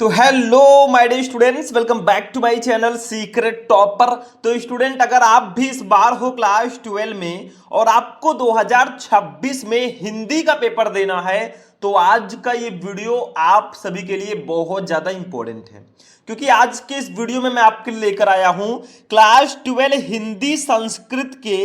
तो hello my dear students, welcome back to my channel secret topper. तो student, अगर आप भी इस बार हो क्लास 12 में और आपको 2026 में हिंदी का पेपर देना है तो आज का ये वीडियो आप सभी के लिए बहुत ज्यादा इंपॉर्टेंट है, क्योंकि आज के इस वीडियो में मैं आपके लिए लेकर आया हूं क्लास 12 हिंदी संस्कृत के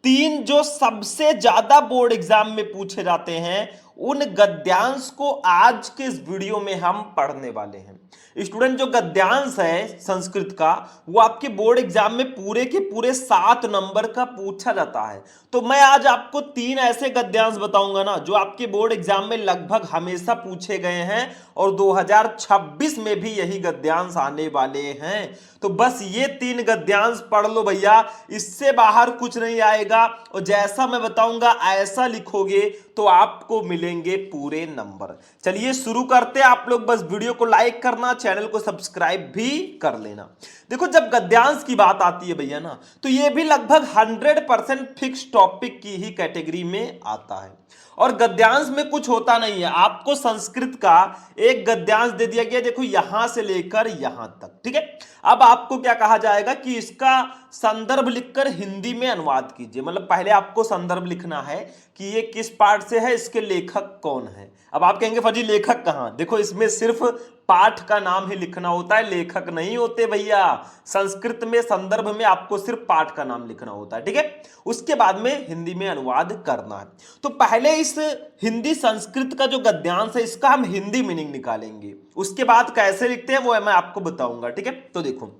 तीन जो सबसे ज्यादा बोर्ड एग्जाम में पूछे जाते हैं उन गद्यांश को आज के इस वीडियो में हम पढ़ने वाले हैं। स्टूडेंट, जो गद्यांश है संस्कृत का वो आपके बोर्ड एग्जाम में पूरे के पूरे 7 नंबर का पूछा जाता है। तो मैं आज आपको तीन ऐसे गद्यांश बताऊंगा ना जो आपके बोर्ड एग्जाम में लगभग हमेशा पूछे गए हैं और 2026 में भी यही गद्यांश आने वाले हैं। तो बस ये तीन गद्यांश पढ़ लो भैया, इससे बाहर कुछ नहीं आएगा और जैसा मैं बताऊंगा ऐसा लिखोगे तो आपको मिलेंगे पूरे नंबर। चलिए शुरू करते हैं। आप लोग बस वीडियो को लाइक करना, चैनल को सब्सक्राइब भी कर लेना। देखो, जब गद्यांश की बात आती है भैया ना, तो ये भी लगभग 100% फिक्स टॉपिक की ही कैटेगरी में आता है और गद्यांश में कुछ होता नहीं है। आपको संस्कृत का एक गद्यांश दे दिया गया, देखो यहां से लेकर यहां तक, ठीक है। अब आपको क्या कहा जाएगा कि इसका संदर्भ लिखकर हिंदी में अनुवाद कीजिए। मतलब पहले आपको संदर्भ लिखना है कि ये किस पाठ से है, इसके लेखक कौन है। अब आप कहेंगे फजी लेखक कहां? देखो, इसमें सिर्फ पाठ का नाम ही लिखना होता है, लेखक नहीं होते भैया। संस्कृत में संदर्भ में आपको सिर्फ पाठ का नाम लिखना होता है, ठीक है। उसके बाद में हिंदी में अनुवाद करना है। तो पहले इस हिंदी संस्कृत का जो गद्यांश है इसका हम हिंदी मीनिंग निकालेंगे, उसके बाद कैसे लिखते हैं वो मैं आपको बताऊंगा, ठीक है। तो देखो,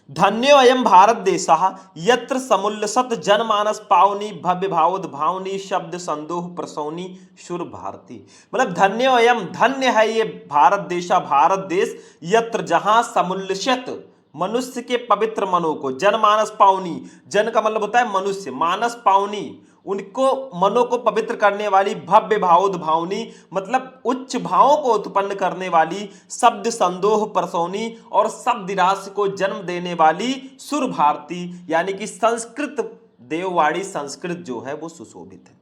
धन्योऽयं भारत देशः यत्र समुल्लसत् जनमानस पावनी भव्य भावोद भावनी शब्द संदोह प्रसौनी शुर भारती। मतलब धन्योऽयं, धन्य है ये भारत भारत देश, यत्र जहां समुल्लसत् मनुष्य के पवित्र मनों को, जनमानस पावनी, जन का मतलब होता है मनुष्य, मानस पावनी उनको मनों को पवित्र करने वाली, भव्य भावोद भावनी मतलब उच्च भावों को उत्पन्न करने वाली, शब्द संदोह प्रसौनी और शब्द राशि को जन्म देने वाली सुर भारती यानी कि संस्कृत देववाणी संस्कृत जो है वो सुशोभित है।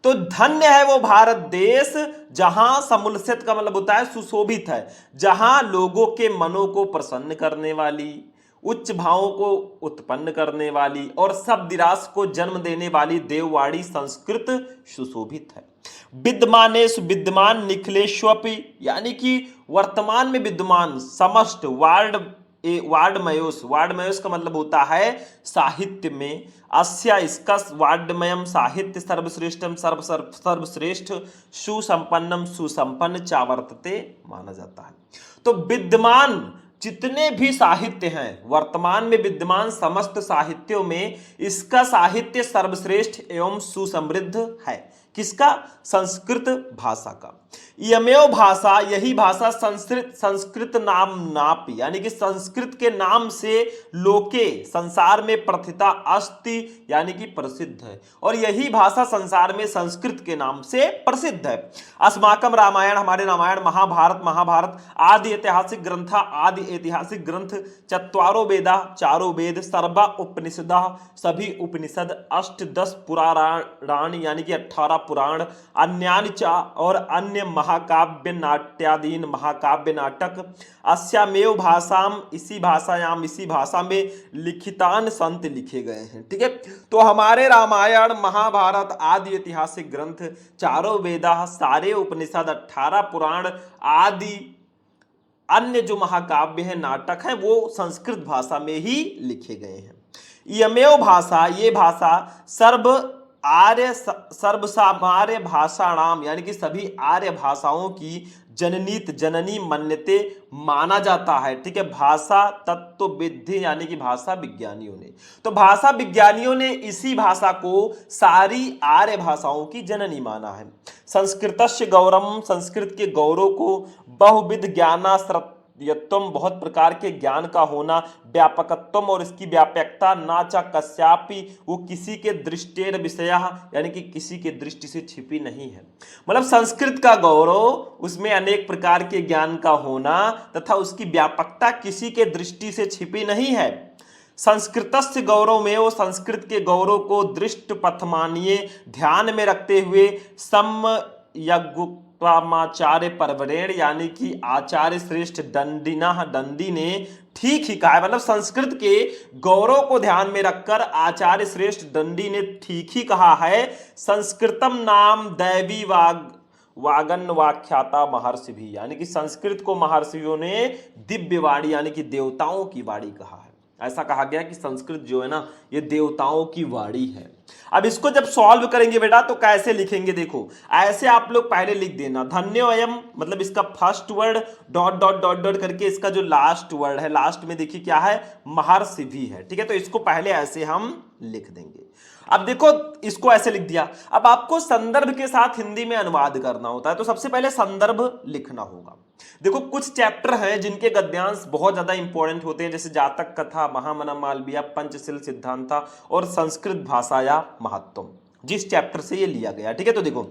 तो धन्य है वो भारत देश जहां समुल्लसित का मतलब होता है सुशोभित है, जहां लोगों के मनों को प्रसन्न करने वाली, उच्च भावों को उत्पन्न करने वाली और शब्द राशि को जन्म देने वाली देववाणी संस्कृत सुशोभित है। विद्यमानेषु विद्यमान निखिलेष्वपि यानी कि वर्तमान में विद्यमान समस्त वाड्मयोस का मतलब होता है साहित्य में, अस्या इसका वाड्मयम साहित्य सर्वश्रेष्ठम सर्वश्रेष्ठ सुसंपन्नम सुसंपन्न चावर्तते माना जाता है। तो विद्यमान जितने भी साहित्य हैं, वर्तमान में विद्यमान समस्त साहित्यों में इसका साहित्य सर्वश्रेष्ठ एवं सुसमृद्ध है। किसका? संस्कृत भाषा का। यमेव भाषा, यही भाषा संस्कृत नाम नापि यानी कि संस्कृत के नाम से लोके संसार में प्रथिता अस्ति यानी कि प्रसिद्ध है, और यही भाषा संसार में संस्कृत के नाम से प्रसिद्ध है। अस्माकम रामायण, हमारे रामायण, महाभारत आदि ऐतिहासिक ग्रंथ, चत्वारो वेदा, चारों वेद, सर्वा उपनिषदा, सभी उपनिषद, अष्ट 10 पुराण यानी कि 18 पुराण, अन्यानि च और अन्य महाकाव्य नाट्यादीन महाकाव्य नाटक, अस्यामेव भाषाम इसी भाषा में लिखितान संत लिखे गए हैं, ठीक है। तो हमारे रामायण, महाभारत आदि ऐतिहासिक ग्रंथ, चारों वेदा, सारे उपनिषद, 18 पुराण आदि अन्य जो महाकाव्य है, नाटक है, वो संस्कृत भाषा में ही लिखे गए हैं। यमेव भाषा, ये भाषा सर्वसामार्य भाषाणाम यानी कि सभी आर्य भाषाओं की जननी मन्यते माना जाता है, ठीक है। भाषा तत्वविद्धि यानी कि भाषा विज्ञानियों ने, तो भाषा विज्ञानियों ने इसी भाषा को सारी आर्य भाषाओं की जननी माना है। संस्कृतस्य गौरवम, संस्कृत के गौरव को, बहुविध ज्ञानाश्रयत्वम, बहुत प्रकार के ज्ञान का होना, व्यापकत्वम और इसकी व्यापकता, ना चा कस्यापि वो किसी के दृष्टेर विषय यानी कि किसी के दृष्टि से छिपी नहीं है। मतलब संस्कृत का गौरव, उसमें अनेक प्रकार के ज्ञान का होना तथा उसकी व्यापकता किसी के दृष्टि से छिपी नहीं है। संस्कृतस्य गौरव में वो संस्कृत के गौरव को दृष्ट पथ मानिए, ध्यान में रखते हुए त्वामाचार्य परवरेण, यानी कि आचार्य श्रेष्ठ दंडी ने ठीक ही कहा है। मतलब संस्कृत के गौरव को ध्यान में रखकर आचार्य श्रेष्ठ दंडी ने ठीक ही कहा है। संस्कृतम नाम दैवी वागन वाख्याता महर्षि भी, यानी कि संस्कृत को महर्षियों ने दिव्य वाणी यानी कि देवताओं की वाणी कहा है। ऐसा कहा गया कि संस्कृत जो है ना ये देवताओं की वाणी है। अब इसको जब सॉल्व करेंगे बेटा तो कैसे लिखेंगे, देखो ऐसे आप लोग पहले लिख देना धन्योऽयम्, मतलब इसका first word dot dot dot dot करके इसका जो लास्ट वर्ड है, लास्ट में देखिए क्या है, महर्षि भी है। ठीक है, तो इसको पहले ऐसे हम लिख देंगे। अब देखो इसको ऐसे लिख दिया। अब आपको संदर्भ के साथ हिंदी में अनुवाद करना होता है, तो सबसे पहले संदर्भ लिखना होगा। देखो कुछ चैप्टर हैं जिनके गद्यांश बहुत ज्यादा इंपॉर्टेंट होते हैं, जैसे जातक कथा, महामना मालविया, पंचशील सिद्धांता और संस्कृत भाषाया महत्वम, जिस चैप्टर से ये लिया गया। ठीक है, तो देखो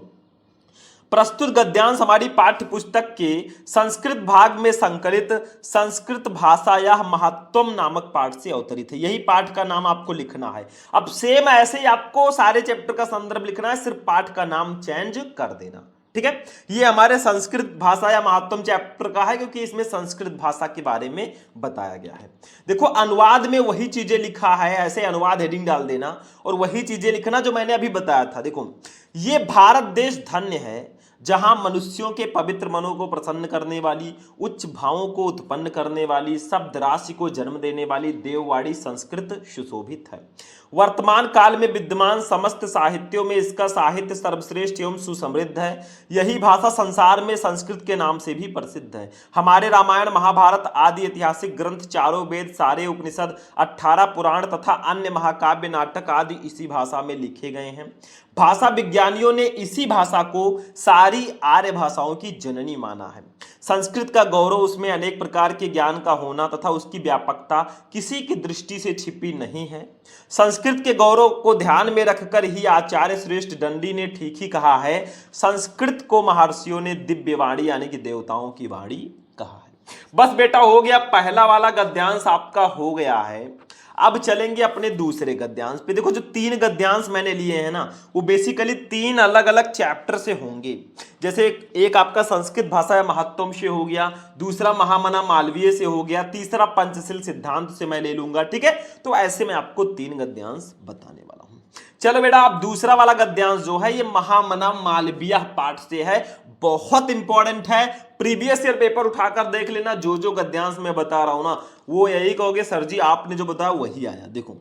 प्रस्तुत गद्यांश हमारी पाठ्य पुस्तक के संस्कृत भाग में संकलित संस्कृत भाषाया महत्वम नामक पाठ से अवतरित है। यही पाठ का नाम आपको लिखना है। अब सेम ऐसे ही आपको सारे चैप्टर का संदर्भ लिखना है, सिर्फ पाठ का नाम चेंज कर देना। ठीक है, ये हमारे संस्कृत भाषा या महत्वम चैप्टर का है, क्योंकि इसमें संस्कृत भाषा के बारे में बताया गया है। देखो अनुवाद में वही चीजें लिखा है, ऐसे अनुवाद हेडिंग डाल देना और वही चीजें लिखना जो मैंने अभी बताया था। देखो ये भारत देश धन्य है जहां मनुष्यों के पवित्र मनों को प्रसन्न करने वाली, उच्च भावों को उत्पन्न करने वाली, शब्द राशि को जन्म देने वाली देववाणी संस्कृत सुशोभित है। वर्तमान काल में विद्यमान समस्त साहित्यों में इसका साहित्य सर्वश्रेष्ठ एवं सुसमृद्ध है। यही भाषा संसार में संस्कृत के नाम से भी प्रसिद्ध है। हमारे रामायण, महाभारत आदि ऐतिहासिक ग्रंथ, चारों वेद, सारे उपनिषद, 18 पुराण तथा अन्य महाकाव्य, नाटक आदि इसी भाषा में लिखे गए हैं। भाषा विज्ञानियों ने इसी भाषा को सारी आर्य भाषाओं की जननी माना है। संस्कृत का गौरव उसमें अनेक प्रकार के ज्ञान का होना तथा उसकी व्यापकता किसी की दृष्टि से छिपी नहीं है। संस्कृत के गौरव को ध्यान में रखकर ही आचार्य श्रेष्ठ दंडी ने ठीक ही कहा है, संस्कृत को महर्षियों ने दिव्य वाणी यानी कि देवताओं की वाणी कहा है। बस बेटा हो गया, पहला वाला गद्यांश आपका हो गया है। अब चलेंगे अपने दूसरे गद्यांश पे। देखो जो 3 गद्यांश मैंने लिए हैं ना, वो बेसिकली 3 अलग अलग चैप्टर से होंगे। जैसे एक आपका संस्कृत भाषा या महत्वम से हो गया, दूसरा महामना मालवीय से हो गया, तीसरा पंचशील सिद्धांत से मैं ले लूंगा। ठीक है, तो ऐसे मैं आपको 3 गद्यांश बताने वाला हूं। चलो बेटा, अब दूसरा वाला गद्यांश जो है ये महामना मालवीय पाठ से है, बहुत इंपॉर्टेंट है। प्रीवियस ईयर पेपर उठाकर देख लेना, जो जो गद्यांश मैं बता रहा हूं ना वो यही कहोगे सर जी आपने जो बताया वही आया। देखो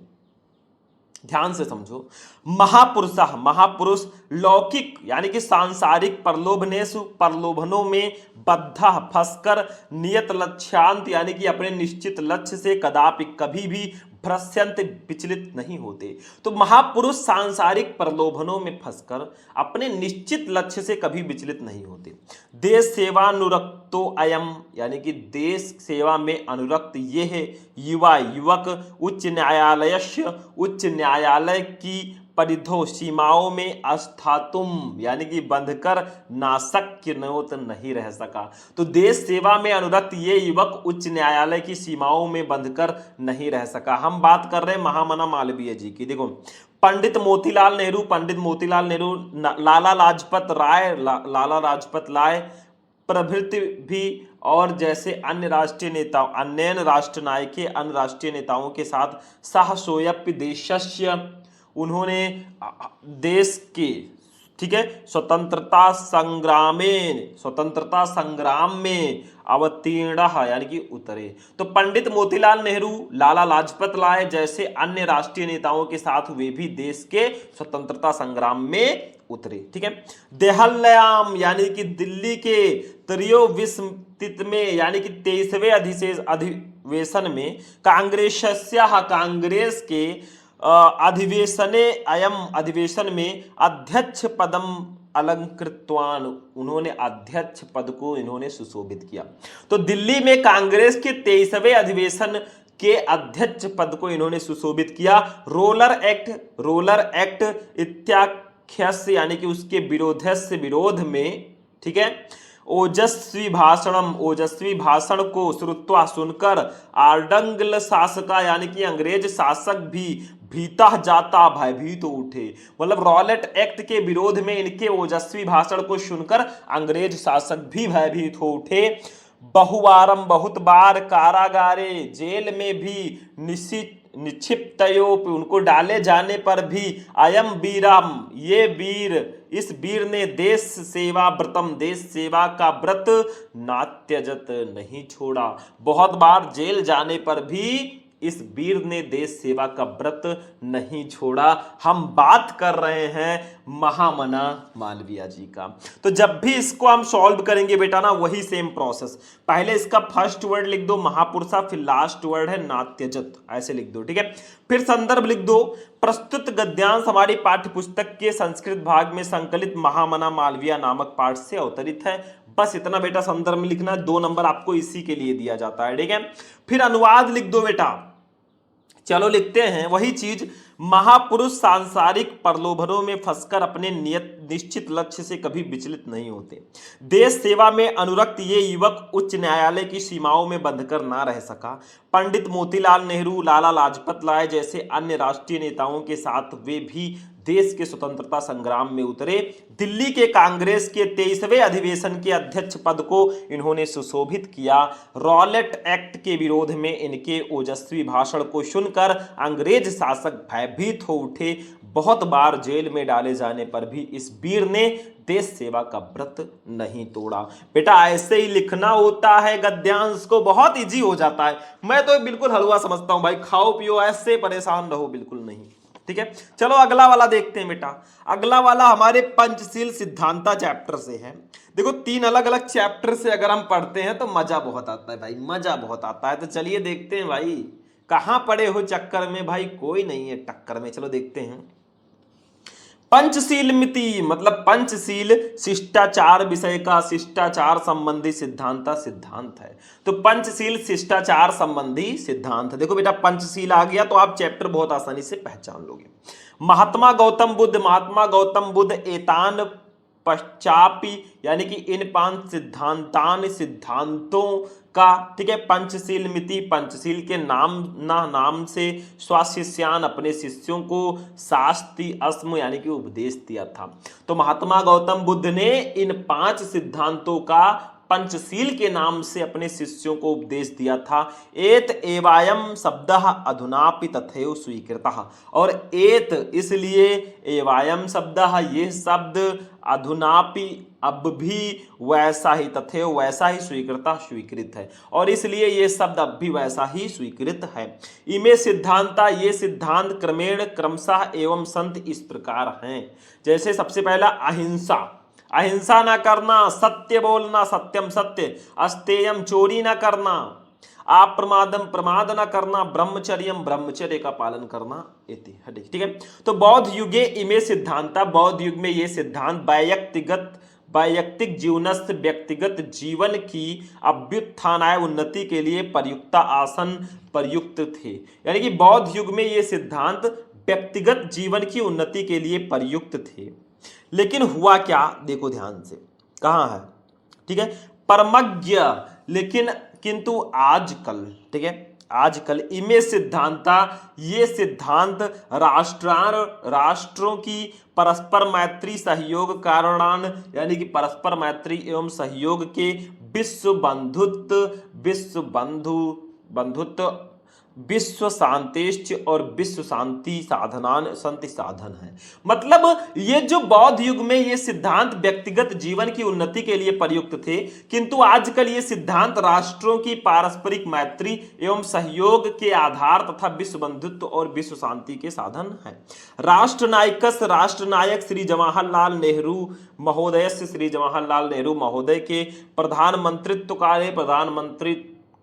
ध्यान से समझो। महापुरुषः, महापुरुष लौकिक यानी कि सांसारिक प्रलोभनेषु, प्रलोभनों में बद्धा फंसकर, नियत लक्ष्यांत यानी कि अपने निश्चित लक्ष्य से कदापि कभी भी भ्रस्यंत विचलित नहीं होते। तो महापुरुष सांसारिक प्रलोभनों में फंसकर अपने निश्चित लक्ष्य से कभी विचलित नहीं होते। देश सेवानुरक्तो अयम, यानी कि देश सेवा में अनुरक्त ये है युवा युवक उच्च न्यायालय की परिधो सीमाओं में अस्थातुम यानी कि बंधकर नाशक्य नोत नहीं रह सका। तो देश सेवा में अनुरक्त ये युवक उच्च न्यायालय की सीमाओं में बंधकर नहीं रह सका। हम बात कर रहे हैं महामना मालवीय जी की। देखो पंडित मोतीलाल नेहरू, लाला लाजपत राय प्रभृति भी और जैसे अन्य राष्ट्रीय नेताओं, अन्य राष्ट्र नायके, अन्य राष्ट्रीय नेताओं के साथ साहसोऽपि देशस्य, उन्होंने देश के, ठीक है, स्वतंत्रता संग्राम में अवतीर्ण यानी कि उतरे। तो पंडित मोतीलाल नेहरू, लाला लाजपत राय जैसे अन्य राष्ट्रीय नेताओं के साथ वे भी देश के स्वतंत्रता संग्राम में उतरे। ठीक है, देहल्याम यानी कि दिल्ली के त्रयोविंशतित में यानी कि 23वें अधिवेशन में कांग्रेस के अधिवेशन में अध्यक्ष पदम अलंकृतवान, उन्होंने अध्यक्ष पद को इन्होंने सुशोभित किया। तो दिल्ली में कांग्रेस के 23वें अधिवेशन के अध्यक्ष पद को इन्होंने सुशोभित किया। रोलर एक्ट इत्याख्यस्य यानी कि उसके विरोध में, ठीक है, ओजस्वी भाषण को श्रुत्वा सुनकर आर्डंगल शासका यानी कि अंग्रेज शासक भी भीता जाता भयभीत तो उठे। मतलब रॉलेट एक्ट के विरोध में इनके ओजस्वी भाषण को सुनकर अंग्रेज शासक भी भयभीत हो उठे। बहुवारम बहुत बार कारागारे जेल में भी निक्षिप्तयोप उनको डाले जाने पर भी अयम वीरम ये वीर इस वीर ने देश सेवा व्रतम देश सेवा का व्रत नात्यजत नहीं छोड़ा। बहुत बार जेल जाने पर भी इस वीर ने देश सेवा का व्रत नहीं छोड़ा। हम बात कर रहे हैं महामना मालवीय जी का। तो जब भी इसको हम सॉल्व करेंगे बेटा ना वही सेम प्रोसेस, पहले इसका फर्स्ट वर्ड लिख दो महापुरुषा, फिर लास्ट वर्ड है नात्यजत, ऐसे लिख दो, ठीक है। फिर संदर्भ लिख दो, प्रस्तुत गद्यांश हमारी पाठ्य पुस्तक के संस्कृत भाग में संकलित महामना मालवीय नामक पाठ से अवतरित है। बस इतना बेटा संदर्भ में लिखना है, 2 नंबर आपको इसी के लिए दिया जाता है, ठीक है। फिर अनुवाद लिख दो बेटा, चलो लिखते हैं वही चीज। महापुरुष सांसारिक प्रलोभनों में फंसकर अपने निश्चित लक्ष्य से कभी विचलित नहीं होते। देश सेवा में अनुरक्त ये युवक उच्च न्यायालय की सीमाओं में बंधकर ना रह सका। पंडित मोतीलाल नेहरू, लाला लाजपत राय जैसे अन्य राष्ट्रीय नेताओं के साथ वे भी देश के स्वतंत्रता संग्राम में उतरे। दिल्ली के कांग्रेस के 23वें अधिवेशन के अध्यक्ष पद को इन्होंने सुशोभित किया। रॉलेट एक्ट के विरोध में इनके ओजस्वी भाषण को सुनकर अंग्रेज शासक भयभीत हो उठे। बहुत बार जेल में डाले जाने पर भी इस वीर ने देश सेवा का व्रत नहीं तोड़ा। बेटा ऐसे ही लिखना होता है गद्यांश को, बहुत इजी हो जाता है। मैं तो बिल्कुल हलवा समझता हूं भाई, खाओ पियो ऐसे परेशान रहो बिल्कुल नहीं, ठीक है। चलो अगला वाला देखते हैं बेटा। अगला वाला हमारे पंचशील सिद्धांता चैप्टर से है। देखो 3 अलग अलग चैप्टर से अगर हम पढ़ते हैं तो मजा बहुत आता है भाई, मजा बहुत आता है। तो चलिए देखते हैं भाई, कहां पड़े हो चक्कर में भाई, कोई नहीं है टक्कर में। चलो देखते हैं। पंचशील मिति मतलब पंचशील शिष्टाचार विषय का शिष्टाचार संबंधी सिद्धांत है। तो पंचशील शिष्टाचार संबंधी सिद्धांत, देखो बेटा पंचशील आ गया तो आप चैप्टर बहुत आसानी से पहचान लोगे। महात्मा गौतम बुद्ध एतान पश्चापि यानी कि इन 5 सिद्धांतों का, ठीक है, पंचशील मिति पंचशील के नाम से स्वाशिष्यान अपने शिष्यों को शास्ति अस्म यानी कि उपदेश दिया था। तो महात्मा गौतम बुद्ध ने इन 5 सिद्धांतों का पंचशील के नाम से अपने शिष्यों को उपदेश दिया था। एत एवायम शब्द अधुनापि तथैव स्वीकृतः, और एत इसलिए एवायम शब्द ये शब्द अधुनापि अब भी वैसा ही तथैव वैसा ही स्वीकृत है, और इसलिए ये शब्द अब भी वैसा ही स्वीकृत है। इमे सिद्धांता ये सिद्धांत क्रमेण क्रमशः एवं संत इस प्रकार हैं। जैसे सबसे पहला अहिंसा ना करना, सत्य बोलना, सत्यम सत्य, अस्तेयम चोरी ना करना, अप्रमादम प्रमाद ना करना, ब्रह्मचर्यम ब्रह्मचर्य का पालन करना इति, ठीक है। तो बौद्ध युगे इमे सिद्धांता, बौद्ध युग में ये सिद्धांत वैयक्तिक जीवनस्थ व्यक्तिगत जीवन की अभ्युत्थानाय उन्नति के लिए प्रयुक्त थे। यानी कि बौद्ध युग में ये सिद्धांत व्यक्तिगत जीवन की उन्नति के लिए प्रयुक्त थे। लेकिन हुआ क्या, देखो ध्यान से, कहां है, ठीक है, परमज्ञ, लेकिन किंतु आजकल, ठीक है, आजकल इमे सिद्धांता ये सिद्धांत राष्ट्रों की परस्पर मैत्री सहयोग कारणान यानी कि परस्पर मैत्री एवं सहयोग के विश्व शांतिश्च और विश्व शांति साधन है। मतलब ये जो बौद्ध युग में ये सिद्धांत व्यक्तिगत जीवन की उन्नति के लिए प्रयुक्त थे, किंतु आजकल ये सिद्धांत राष्ट्रों की पारस्परिक मैत्री एवं सहयोग के आधार तथा विश्व बंधुत्व और विश्व शांति के साधन है। राष्ट्रनायक श्री जवाहरलाल नेहरू महोदय के प्रधानमंत्री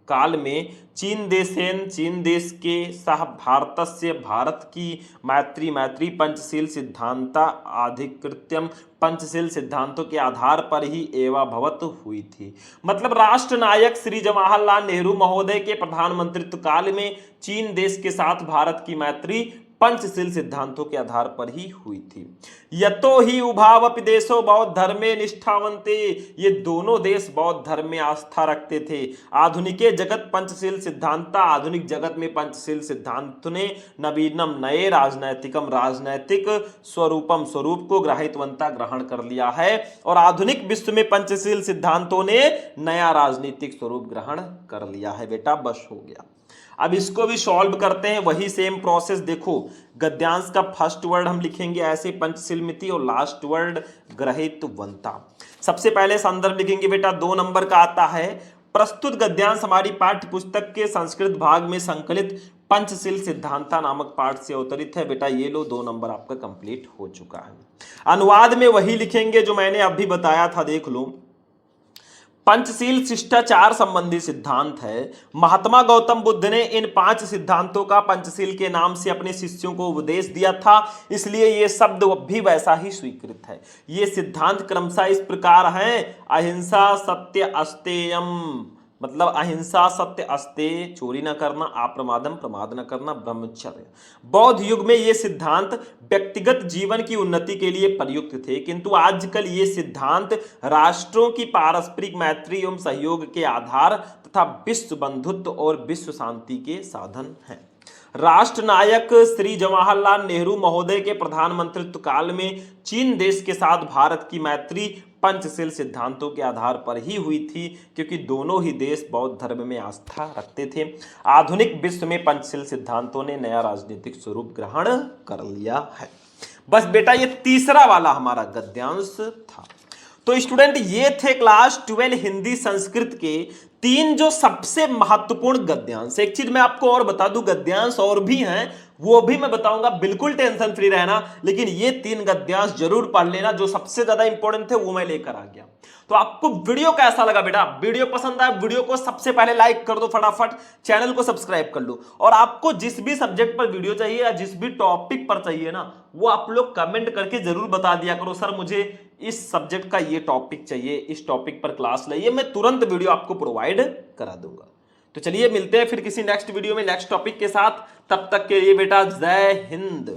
काल में चीन देश के सह भारत की मैत्री पंचशील सिद्धांता अधिकृत्यम पंचशील सिद्धांतों के आधार पर ही एवं भवत हुई थी। मतलब राष्ट्रनायक श्री जवाहरलाल नेहरू महोदय के प्रधानमंत्रित्व काल में चीन देश के साथ भारत की मैत्री पंचशील सिद्धांतों के आधार पर ही हुई थी। यतो ही उभावपि देशो बौद्ध धर्मे निष्ठावन्ते, ये दोनों देश बौद्ध धर्म में आस्था रखते थे। आधुनिके जगत पंचशील सिद्धांता, आधुनिक जगत में पंचशील सिद्धांत ने नवीनम नए राजनैतिकम राजनैतिक स्वरूपम स्वरूप को ग्रहितवंता ग्रहण कर लिया है, और आधुनिक विश्व में पंचशील सिद्धांतों ने नया राजनीतिक स्वरूप ग्रहण कर लिया है। बेटा बस हो गया। अब इसको भी सॉल्व करते हैं, वही सेम प्रोसेस। देखो गद्यांश का फर्स्ट वर्ड हम लिखेंगे ऐसे पंचशील मिति और लास्ट वर्ड ग्रहितवंता। सबसे पहले संदर्भ लिखेंगे बेटा 2 नंबर का आता है, प्रस्तुत गद्यांश हमारी पाठ्य पुस्तक के संस्कृत भाग में संकलित पंचशील सिद्धांता नामक पाठ से अवतरित है। बेटा ये लो 2 नंबर आपका कंप्लीट हो चुका है। अनुवाद में वही लिखेंगे जो मैंने अभी बताया था, देख लो। पंचशील शिष्टाचार संबंधी सिद्धांत है। महात्मा गौतम बुद्ध ने इन 5 सिद्धांतों का पंचशील के नाम से अपने शिष्यों को उपदेश दिया था, इसलिए ये शब्द भी वैसा ही स्वीकृत है। ये सिद्धांत क्रमशः इस प्रकार हैं: अहिंसा, सत्य, अस्तेयम, मतलब अहिंसा, सत्य, अस्तेय, चोरी न करना, अप्रमादम, प्रमाद न करना, ब्रह्मचर्य। बौद्ध युग में ये सिद्धांत व्यक्तिगत जीवन की उन्नति के लिए प्रयुक्त थे, किंतु आजकल ये सिद्धांत राष्ट्रों की पारस्परिक मैत्री एवं सहयोग के आधार तथा विश्व बंधुत्व और विश्व शांति के साधन हैं। राष्ट्र नायक श्री जवाहरलाल नेहरू महोदय के प्रधानमंत्रित्व काल में चीन देश के साथ भारत की मैत्री पंचशील सिद्धांतों के आधार पर ही हुई थी, क्योंकि दोनों ही देश बौद्ध धर्म में आस्था रखते थे। आधुनिक विश्व में पंचशील सिद्धांतों ने नया राजनीतिक स्वरूप ग्रहण कर लिया है। बस बेटा ये तीसरा वाला हमारा गद्यांश था। तो स्टूडेंट ये थे क्लास 12 हिंदी संस्कृत के 3 जो सबसे महत्वपूर्ण गद्यांश। एक चीज मैं आपको और बता दूं, गद्यांश और भी हैं, वो भी मैं बताऊंगा, बिल्कुल टेंशन फ्री रहना, लेकिन ये 3 गद्यांश जरूर पढ़ लेना। जो सबसे ज्यादा इंपॉर्टेंट थे वो मैं लेकर आ गया। तो आपको वीडियो कैसा लगा बेटा? वीडियो पसंद आया, वीडियो को सबसे पहले लाइक कर दो फटाफट, चैनल को सब्सक्राइब कर लो, और आपको जिस भी सब्जेक्ट पर वीडियो चाहिए या जिस भी टॉपिक पर चाहिए ना, वो आप लोग कमेंट करके जरूर बता दिया करो, सर मुझे इस सब्जेक्ट का ये टॉपिक चाहिए, इस टॉपिक पर क्लास लाइए, मैं तुरंत वीडियो आपको प्रोवाइड करा दूंगा। तो चलिए मिलते हैं फिर किसी नेक्स्ट वीडियो में नेक्स्ट टॉपिक के साथ। तब तक के लिए बेटा जय हिंद।